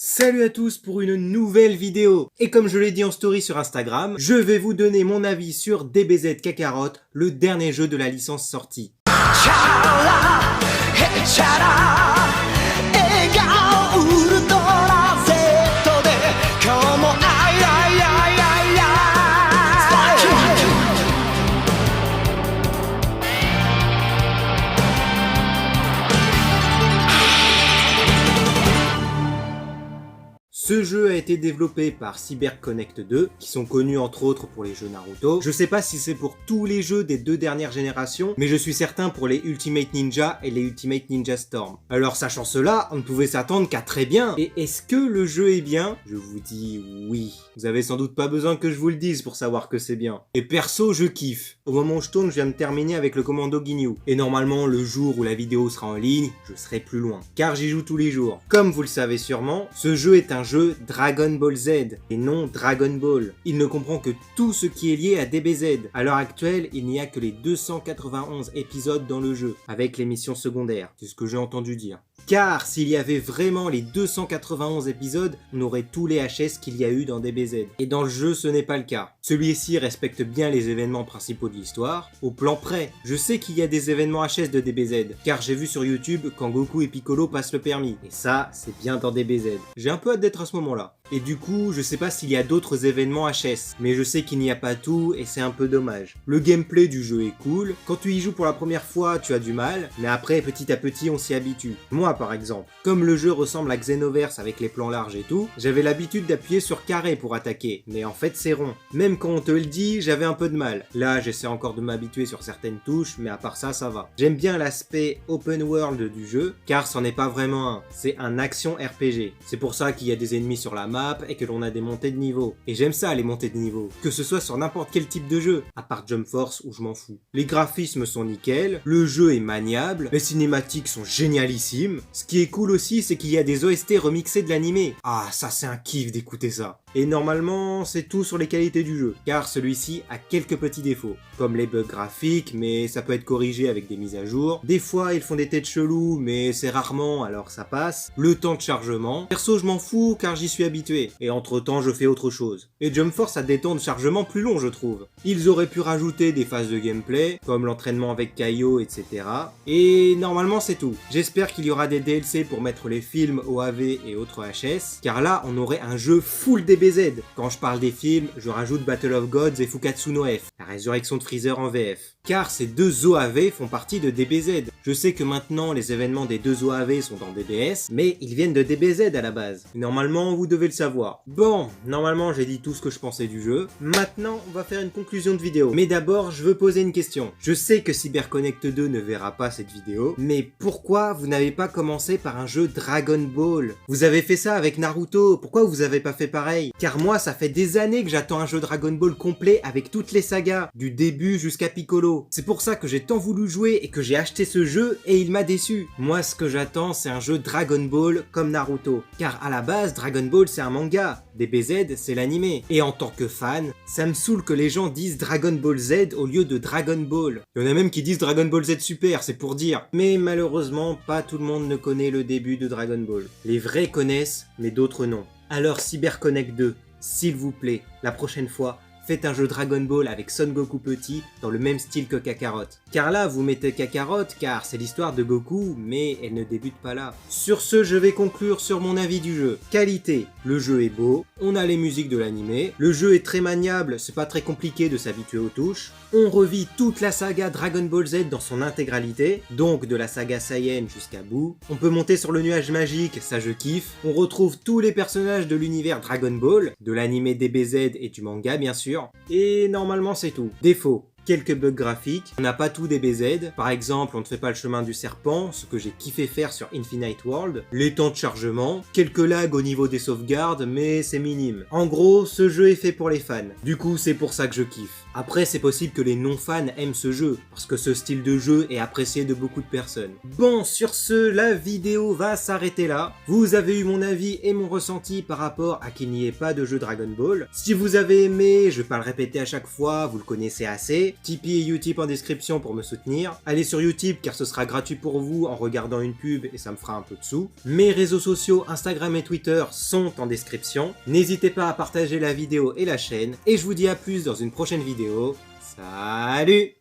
Salut à tous pour une nouvelle vidéo. Et comme je l'ai dit en story sur Instagram, je vais vous donner mon avis sur DBZ Kakarot, le dernier jeu de la licence sortie. Ce jeu a été développé par CyberConnect 2, qui sont connus entre autres pour les jeux Naruto. Je sais pas si c'est pour tous les jeux des deux dernières générations, mais je suis certain pour les Ultimate Ninja et les Ultimate Ninja Storm. Alors sachant cela, on ne pouvait s'attendre qu'à très bien. Et est-ce que le jeu est bien? Je vous dis oui. Vous avez sans doute pas besoin que je vous le dise pour savoir que c'est bien. Et perso, je kiffe. Au moment où je tourne, je viens de terminer avec le commando Ginyu. Et normalement, le jour où la vidéo sera en ligne, je serai plus loin. Car j'y joue tous les jours. Comme vous le savez sûrement, ce jeu est un jeu Dragon Ball Z et non Dragon Ball. Il ne comprend que tout ce qui est lié à DBZ. À l'heure actuelle, il n'y a que les 291 épisodes dans le jeu, avec les missions secondaires. C'est ce que j'ai entendu dire. Car s'il y avait vraiment les 291 épisodes, on aurait tous les HS qu'il y a eu dans DBZ. Et dans le jeu, ce n'est pas le cas. Celui-ci respecte bien les événements principaux de l'histoire, au plan près. Je sais qu'il y a des événements HS de DBZ, car j'ai vu sur YouTube quand Goku et Piccolo passent le permis. Et ça, c'est bien dans DBZ. J'ai un peu hâte d'être à ce moment-là. Et du coup, je sais pas s'il y a d'autres événements HS, mais je sais qu'il n'y a pas tout et c'est un peu dommage. Le gameplay du jeu est cool, quand tu y joues pour la première fois, tu as du mal, mais après, petit à petit, on s'y habitue. Moi, par exemple, comme le jeu ressemble à Xenoverse avec les plans larges et tout, j'avais l'habitude d'appuyer sur carré pour attaquer, mais en fait, c'est rond. Même quand on te le dit, j'avais un peu de mal. Là, j'essaie encore de m'habituer sur certaines touches, mais à part ça, ça va. J'aime bien l'aspect open world du jeu, car c'en est pas vraiment un, c'est un action RPG. C'est pour ça qu'il y a des ennemis sur la map, et que l'on a des montées de niveau. Et j'aime ça, les montées de niveau. Que ce soit sur n'importe quel type de jeu, à part Jump Force où je m'en fous. Les graphismes sont nickel, le jeu est maniable, les cinématiques sont génialissimes. Ce qui est cool aussi, c'est qu'il y a des OST remixés de l'animé. Ah, ça c'est un kiff d'écouter ça. Et normalement, c'est tout sur les qualités du jeu, car celui-ci a quelques petits défauts, comme les bugs graphiques, mais ça peut être corrigé avec des mises à jour. Des fois, ils font des têtes cheloues, mais c'est rarement, alors ça passe. Le temps de chargement. Perso, je m'en fous, car j'y suis habitué. Et entre temps, je fais autre chose. Et Jump Force a des temps de chargement plus longs, je trouve. Ils auraient pu rajouter des phases de gameplay, comme l'entraînement avec Kaio, etc. Et normalement, c'est tout. J'espère qu'il y aura des DLC pour mettre les films OAV et autres HS, car là, on aurait un jeu full DBZ. Quand je parle des films, je rajoute Battle of Gods et Fukatsu no F, la résurrection de Freezer en VF. Car ces deux OAV font partie de DBZ. Je sais que maintenant les événements des deux OAV sont dans DBS, mais ils viennent de DBZ à la base. Normalement, vous devez le savoir. Bon, normalement j'ai dit tout ce que je pensais du jeu. Maintenant, on va faire une conclusion de vidéo. Mais d'abord, je veux poser une question. Je sais que CyberConnect 2 ne verra pas cette vidéo, mais pourquoi vous n'avez pas commencé par un jeu Dragon Ball? Vous avez fait ça avec Naruto, pourquoi vous avez pas fait pareil? Car moi, ça fait des années que j'attends un jeu Dragon Ball complet avec toutes les sagas, du début jusqu'à Piccolo. C'est pour ça que j'ai tant voulu jouer et que j'ai acheté ce jeu et il m'a déçu. Moi, ce que j'attends, c'est un jeu Dragon Ball comme Naruto. Car à la base, Dragon Ball, c'est un manga. DBZ, c'est l'animé. Et en tant que fan, ça me saoule que les gens disent Dragon Ball Z au lieu de Dragon Ball. Il y en a même qui disent Dragon Ball Z Super, c'est pour dire. Mais malheureusement, pas tout le monde ne connaît le début de Dragon Ball. Les vrais connaissent, mais d'autres non. Alors CyberConnect 2, s'il vous plaît, la prochaine fois, faites un jeu Dragon Ball avec Son Goku petit dans le même style que Kakarot. Car là, vous mettez Kakarot car c'est l'histoire de Goku, mais elle ne débute pas là. Sur ce, je vais conclure sur mon avis du jeu. Qualité, le jeu est beau, on a les musiques de l'animé, le jeu est très maniable, c'est pas très compliqué de s'habituer aux touches, on revit toute la saga Dragon Ball Z dans son intégralité, donc de la saga Saiyan jusqu'à bout, on peut monter sur le nuage magique, ça je kiffe, on retrouve tous les personnages de l'univers Dragon Ball, de l'animé DBZ et du manga bien sûr, et normalement c'est tout. Défaut, quelques bugs graphiques, on n'a pas tout DBZ, par exemple on ne fait pas le chemin du serpent, ce que j'ai kiffé faire sur Infinite World, les temps de chargement, quelques lags au niveau des sauvegardes, mais c'est minime. En gros, ce jeu est fait pour les fans, du coup c'est pour ça que je kiffe. Après c'est possible que les non-fans aiment ce jeu, parce que ce style de jeu est apprécié de beaucoup de personnes. Bon, sur ce, la vidéo va s'arrêter là. Vous avez eu mon avis et mon ressenti par rapport à qu'il n'y ait pas de jeu Dragon Ball. Si vous avez aimé, je vais pas le répéter à chaque fois, vous le connaissez assez. Tipeee et Utip en description pour me soutenir. Allez sur Utip car ce sera gratuit pour vous en regardant une pub et ça me fera un peu de sous. Mes réseaux sociaux Instagram et Twitter sont en description. N'hésitez pas à partager la vidéo et la chaîne. Et je vous dis à plus dans une prochaine vidéo. Salut!